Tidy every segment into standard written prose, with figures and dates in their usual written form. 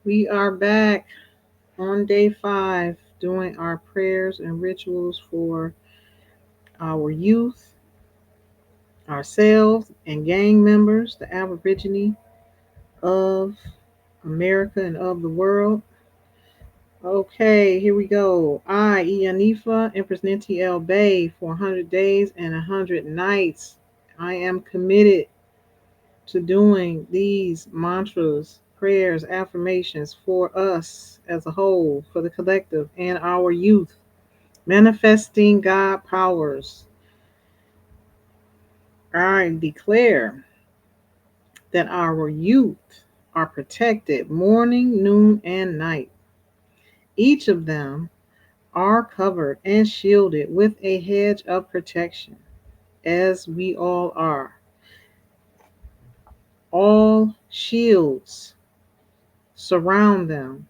We are back on day 5 doing our prayers and rituals for our youth, ourselves, and gang members, the Aborigine of America and of the world. Okay, here we go. I, Ianifa, Empress Ninti El Bay, for 100 days and 100 nights. I am committed to doing these mantras, prayers, affirmations for us as a whole, for the collective, and our youth, manifesting God powers. I declare that our youth are protected morning, noon, and night. Each of them are covered and shielded with a hedge of protection, as we all are. All shields surround them.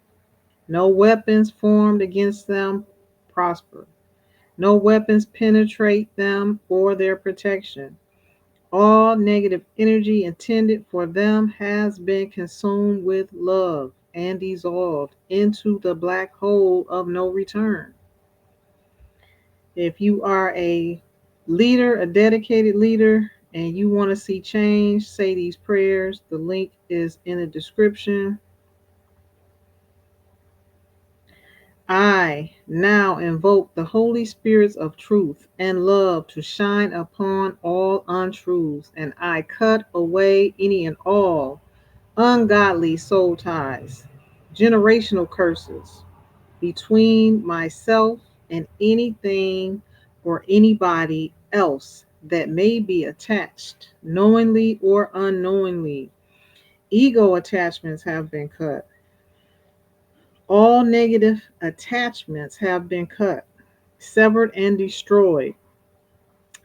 No weapons formed against them prosper. No weapons penetrate them or their protection. All negative energy intended for them has been consumed with love and dissolved into the black hole of no return. If you are a leader, a dedicated leader, and you want to see change, say these prayers. The link is in the description. I now invoke the Holy Spirits of truth and love to shine upon all untruths, and I cut away any and all ungodly soul ties, generational curses between myself and anything or anybody else that may be attached, knowingly or unknowingly. Ego attachments have been cut. All negative attachments have been cut, severed, and destroyed,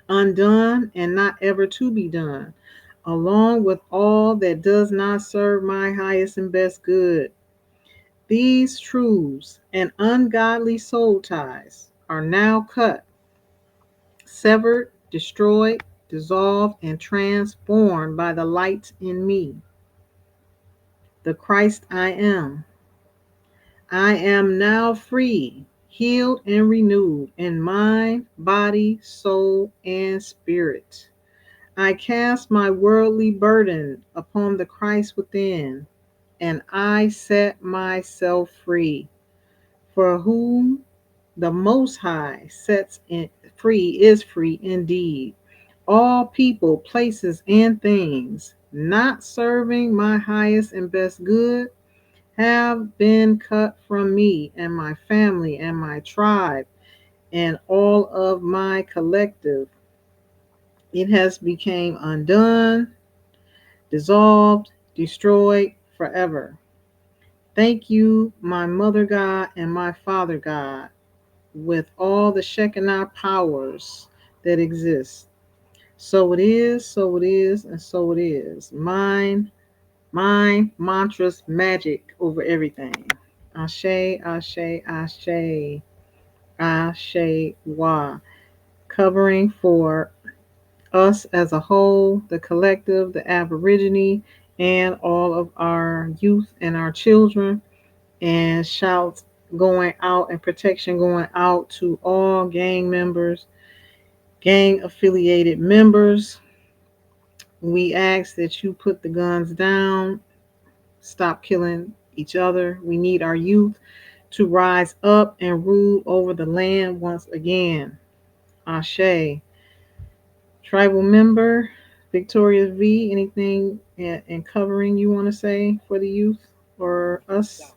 undone, and not ever to be done, along with all that does not serve my highest and best good. These truths and ungodly soul ties are now cut, severed, destroyed, dissolved, and transformed by the light in me, the Christ I am. I am now free, healed, and renewed in mind, body, soul, and spirit. I cast my worldly burden upon the Christ within, and I set myself free. For whom the Most High sets free is free indeed. All people, places, and things not serving my highest and best good have been cut from me and my family and my tribe and all of my collective. It has become undone, dissolved, destroyed forever. Thank you, my mother God and my father God, with all the Shekinah powers that exist. So it is, so it is, and so it is. Mine, mantras, magic over everything. Ashe, Ashe, Ashe, Ashe, Wa. Covering for us as a whole, the collective, the Aborigine, and all of our youth and our children, and shouts going out and protection going out to all gang members, gang affiliated members. We ask that you put the guns down, stop killing each other. We need our youth to rise up and rule over the land once again. Ashe. Tribal member, Victoria V, anything in covering you want to say for the youth or us?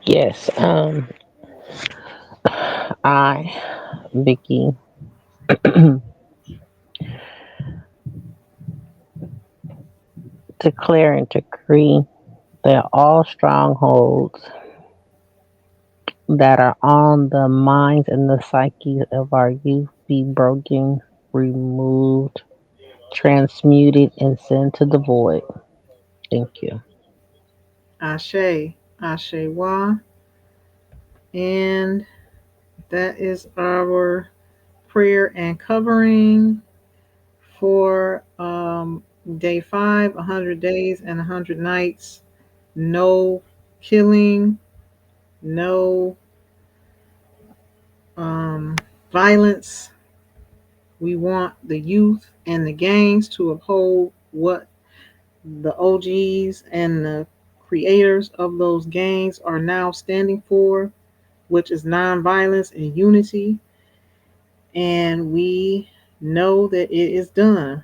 Yes, I, Vicky, declare and decree that all strongholds that are on the minds and the psyche of our youth be broken, removed, transmuted, and sent to the void. Thank you. Ashe, Ashe Wa. And that is our prayer and covering for day 5, 100 days and 100 nights. No killing, no violence. We want the youth and the gangs to uphold what the OGs and the creators of those gangs are now standing for, which is nonviolence and unity. And we know that it is done.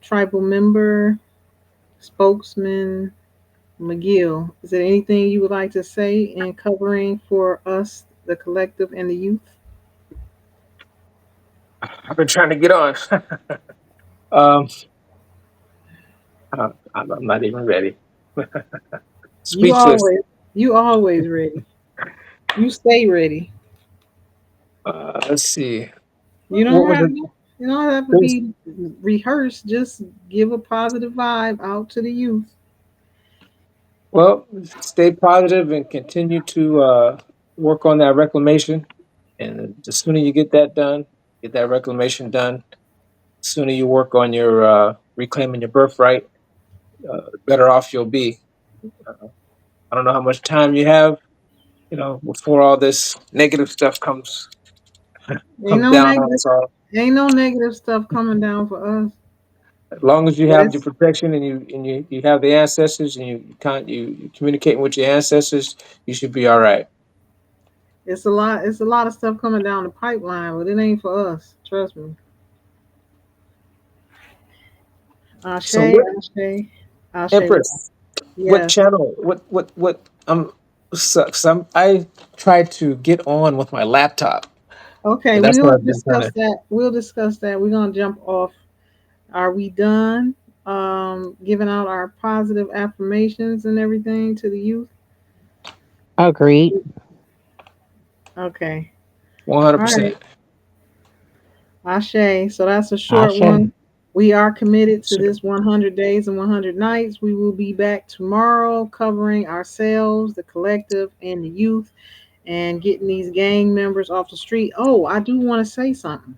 Tribal member, spokesman McGill, is there anything you would like to say in covering for us, the collective and the youth? I've been trying to get on. um, I'm not even ready. You Speechless. always, you always ready. You stay ready. Let's see. You What don't was have it? to, you don't have to There's, be rehearsed. Just give a positive vibe out to the youth. well, stay positive and continue to work on that reclamation. And the sooner you get that reclamation done, the sooner you work on your reclaiming your birthright, the better off you'll be. Uh, I don't know how much time you have, before all this negative stuff Ain't comes no down on negative, us all. ain't no negative stuff coming down for us. As long as you But have your protection and you have the ancestors and you communicating with your ancestors, you should be all right. it's a lot of stuff coming down the pipeline, but it ain't for us. Trust me. Ashe, So what, Ashe, Ashe. What? Empress? What Yes. channel? What? Sucks. I tried to get on with my laptop, Okay, and that's what we'll I've been trying discuss to. that. We'll discuss that. We're gonna jump off. Are we done? Giving out our positive affirmations and everything to the youth. Agreed. Okay. One hundred All right. percent. Ashe. So that's a short Ashe. one. We are committed to this 100 days and 100 nights. We will be back tomorrow covering ourselves, the collective, and the youth, and getting these gang members off the street. Oh, I do want to say something.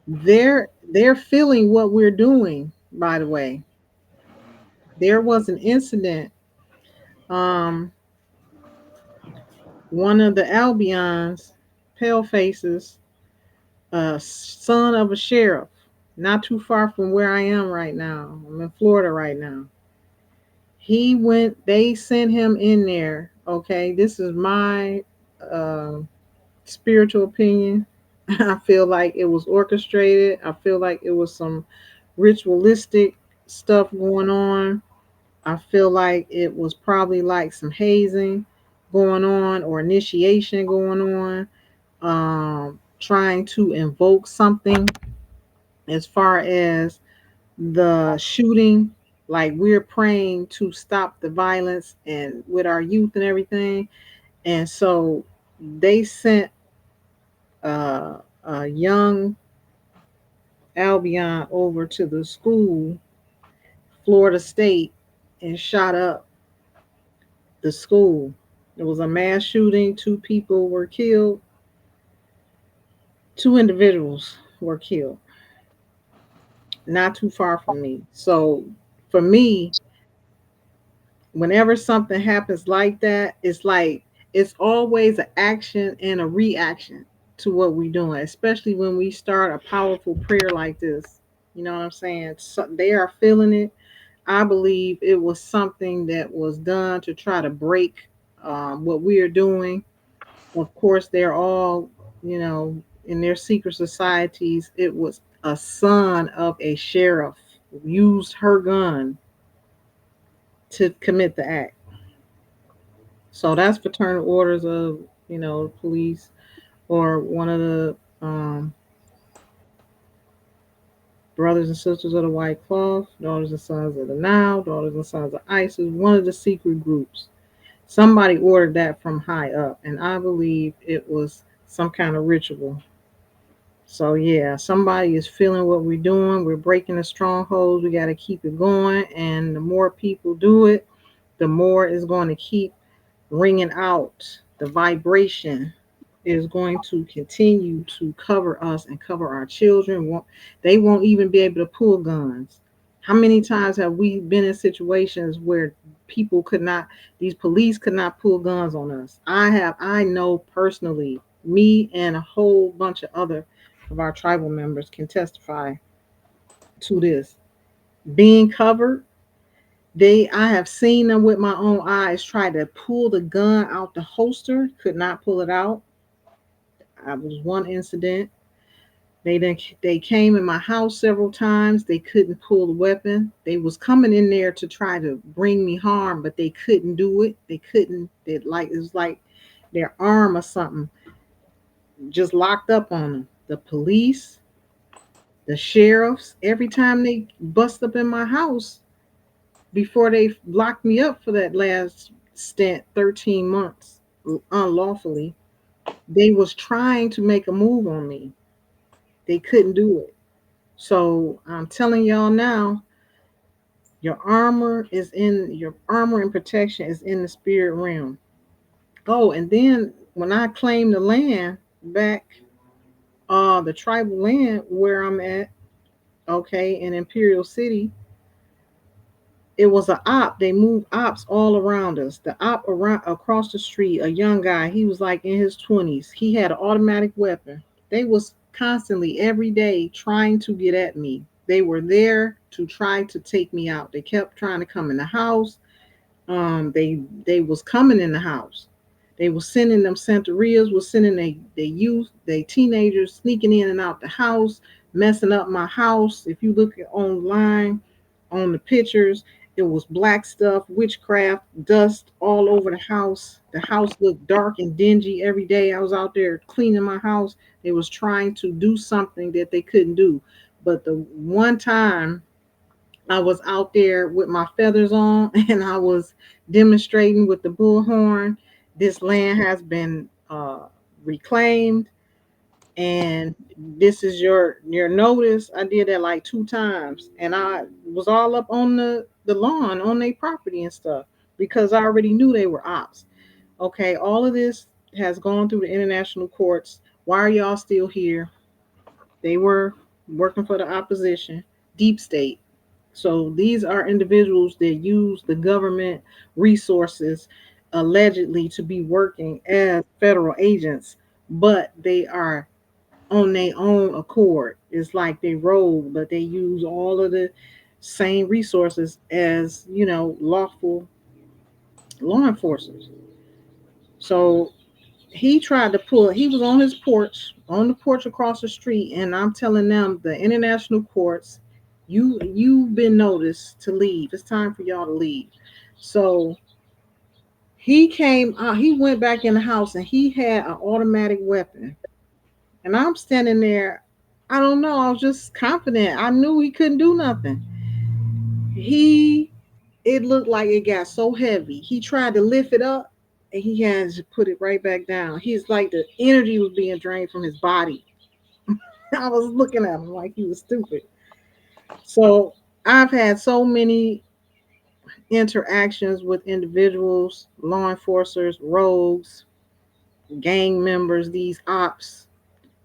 They're feeling what we're doing, by the way. There was an incident. Um, one of the Albions, pale faces, son of a sheriff, not too far from where I am right now. I'm in Florida right now. He went, they sent him in there. Okay, this is my uh, spiritual opinion. I feel like it was orchestrated. I feel like it was some ritualistic stuff going on. I feel like it was probably like some hazing going on or initiation going on, trying to invoke something as far as the shooting. Like we're praying to stop the violence and with our youth and everything. And so they sent a young Albion over to the school, Florida State, and shot up the school. It was a mass shooting. Two people were killed. Two individuals were killed, not too far from me. So for me, whenever something happens like that, it's like it's always an action and a reaction to what we're doing, especially when we start a powerful prayer like this. You know what I'm saying? So they are feeling it. I believe it was something that was done to try to break what we are doing. Of course, they're all, in their secret societies. It was a son of a sheriff used her gun to commit the act. So that's fraternal orders of, police or one of the brothers and sisters of the White Cloth, daughters and sons of the Nile, daughters and sons of ISIS, one of the secret groups. Somebody ordered that from high up, and I believe it was some kind of ritual. So yeah, somebody is feeling what we're doing. We're breaking the strongholds. We got to keep it going, and the more people do it, the more it's going to keep ringing out. The vibration is going to continue to cover us and cover our children. They won't even be able to pull guns. How many times have we been in situations where people could not, these police could not pull guns on us. I know personally, me and a whole bunch of other of our tribal members can testify to this. Being covered, I have seen them with my own eyes try to pull the gun out the holster, could not pull it out. I was one incident. They came in my house several times. They couldn't pull the weapon. They was coming in there to try to bring me harm, but they couldn't do it. They couldn't. It was like their arm or something just locked up on them. The police, the sheriffs, every time they bust up in my house before they locked me up for that last stint, 13 months unlawfully, they was trying to make a move on me. They couldn't do it. So I'm telling y'all now, your armor and protection is in the spirit realm. Oh, and then when I claimed the land back, the tribal land where I'm at, okay, in Imperial City, it was a op. They moved ops all around us. The op around across the street, a young guy, he was like in his 20s. He had an automatic weapon. They was constantly every day trying to get at me. They were there to try to take me out. They kept trying to come in the house. They was coming in the house. They was sending them Santerias, was sending they youth, they teenagers sneaking in and out the house, messing up my house. If you look online on the pictures, it was black stuff, witchcraft, dust all over the house. The house looked dark and dingy every day. I was out there cleaning my house. They was trying to do something that they couldn't do. But the one time I was out there with my feathers on and I was demonstrating with the bullhorn. This land has been reclaimed, and this is your notice. I did that like 2 times, and I was all up on the lawn on their property and stuff because I already knew they were ops. Okay, all of this has gone through the international courts. Why are y'all still here? They were working for the opposition, deep state. So these are individuals that use the government resources allegedly to be working as federal agents, but they are on their own accord. It's like they roll, but they use all of the same resources as, lawful law enforcers. So he was on his porch, on the porch across the street, and I'm telling them the international courts, you've been noticed to leave. It's time for y'all to leave. So he came out, he went back in the house and he had an automatic weapon. And I'm standing there, I don't know, I was just confident. I knew he couldn't do nothing. He It looked like it got so heavy. He tried to lift it up and he had to put it right back down. He's like the energy was being drained from his body. I was looking at him like he was stupid. So I've had so many interactions with individuals, law enforcers, rogues, gang members, these ops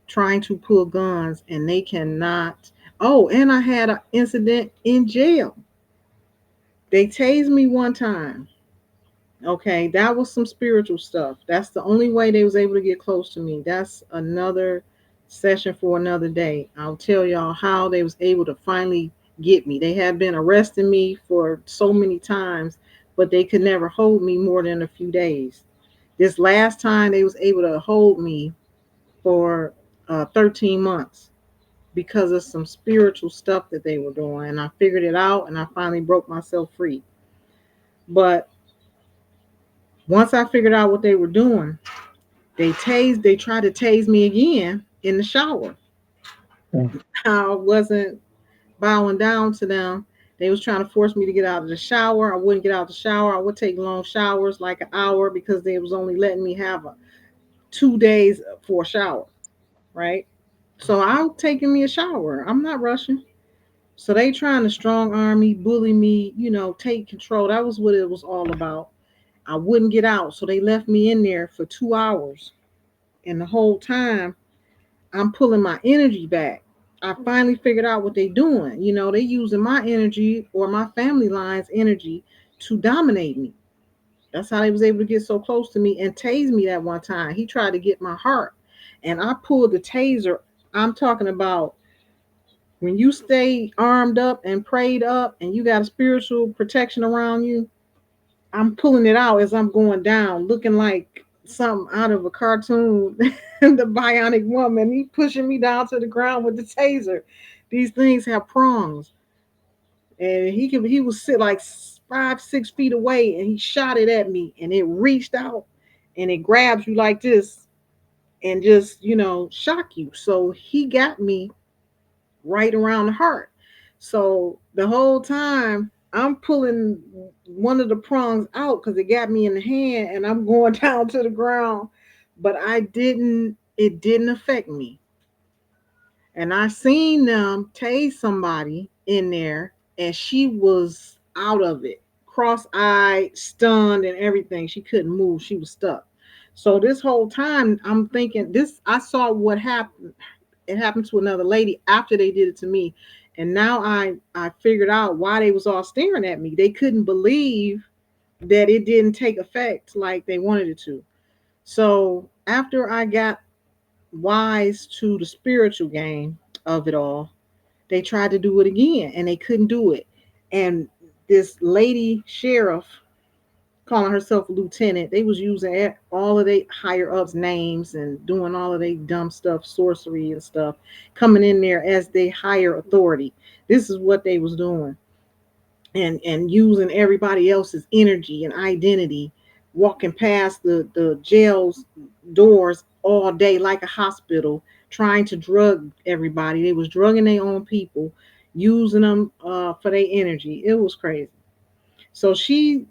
trying to pull guns and they cannot. Oh, and I had an incident in jail. They tased me one time. Okay, that was some spiritual stuff. That's the only way they was able to get close to me. That's another session for another day. I'll tell y'all how they was able to finally get me. They had been arresting me for so many times, but they could never hold me more than a few days. This last time they was able to hold me for 13 months because of some spiritual stuff that they were doing, and I figured it out and I finally broke myself free. But once I figured out what they were doing, they tried to tase me again in the shower. Mm. I wasn't bowing down to them. They was trying to force me to get out of the shower. I wouldn't get out of the shower. I would take long showers, like an hour, because they was only letting me have 2 days for a shower, right? So I'm taking me a shower. I'm not rushing. So they trying to strong arm me, bully me, take control. That was what it was all about. I wouldn't get out, so they left me in there for 2 hours. And the whole time, I'm pulling my energy back. I finally figured out what they're doing. They using my energy or my family line's energy to dominate me. That's how he was able to get so close to me and tase me that one time. He tried to get my heart, and I pulled the taser. I'm talking about when you stay armed up and prayed up and you got a spiritual protection around you. I'm pulling it out as I'm going down, looking like something out of a cartoon. The bionic woman. He pushing me down to the ground with the taser. These things have prongs, and he was sit like 5, 6 feet away, and he shot it at me, and it reached out, and it grabs you like this, and just shock you. So he got me right around the heart. So the whole time I'm pulling one of the prongs out because it got me in the hand, and I'm going down to the ground. But it didn't affect me. And I seen them tase somebody in there, and she was out of it, cross-eyed, stunned, and everything. She couldn't move. She was stuck. So this whole time, I'm thinking this. I saw what happened. It happened to another lady after they did it to me, and now I figured out why they was all staring at me. They couldn't believe that it didn't take effect like they wanted it to. So after I got wise to the spiritual game of it all, they tried to do it again and they couldn't do it. And this lady sheriff, calling herself a lieutenant, they was using all of their higher ups names and doing all of their dumb stuff, sorcery and stuff, coming in there as they higher authority. This is what they was doing, and using everybody else's energy and identity, walking past the jail's doors all day like a hospital, trying to drug everybody. They was drugging their own people, using them for their energy. It was crazy. So she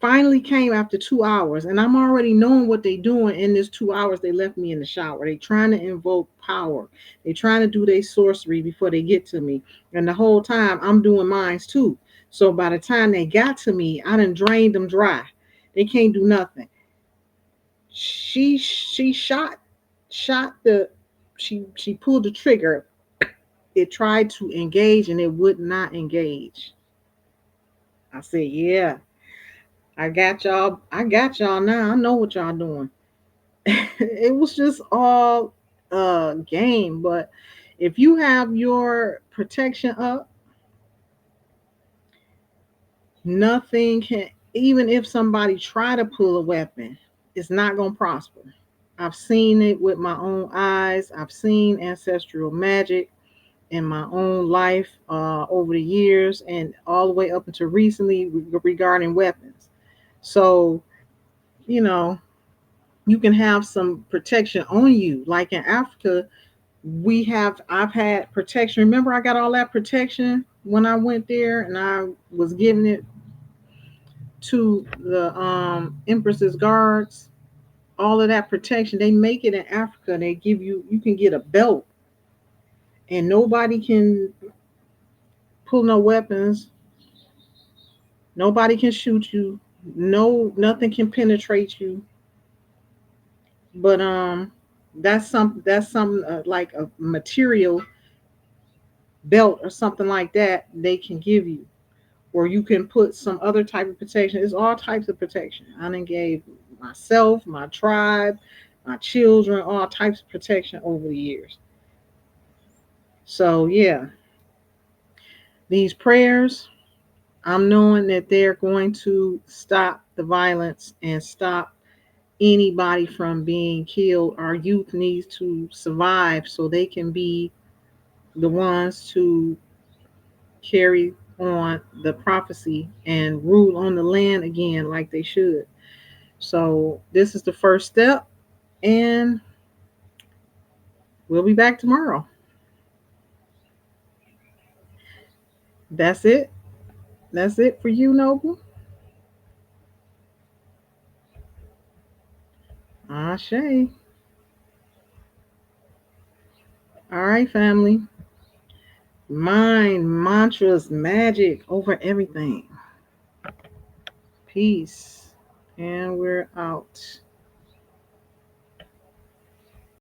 finally came after 2 hours, and I'm already knowing what they doing in this 2 hours. They left me in the shower. They trying to invoke power. They trying to do their sorcery before they get to me. And the whole time I'm doing mines too. So by the time they got to me, I done drained them dry. They can't do nothing. She shot the she pulled the trigger. It tried to engage and it would not engage. I said, yeah, I got y'all. I got y'all now. I know what y'all doing. It was just all game. But if you have your protection up, nothing can. Even if somebody try to pull a weapon, it's not gonna prosper. I've seen it with my own eyes. I've seen ancestral magic in my own life over the years, and all the way up until recently regarding weapons. So you know you can have some protection on you. Like in Africa, I've had protection. Remember, I got all that protection when I went there, and I was giving it to the Empress's guards. All of that protection, they make it in Africa. They give you can get a belt, and nobody can pull no weapons. Nobody can shoot you. No, nothing can penetrate you. But that's some like a material belt or something like that they can give you, or you can put some other type of protection. It's all types of protection. I done gave myself, my tribe, my children, all types of protection over the years. So yeah, these prayers, I'm knowing that they're going to stop the violence and stop anybody from being killed. Our youth needs to survive so they can be the ones to carry on the prophecy and rule on the land again like they should. So this is the first step, and we'll be back tomorrow. That's it. That's it for you, Noble. Ashe. All right, family. Mind, mantras, magic over everything. Peace. And we're out.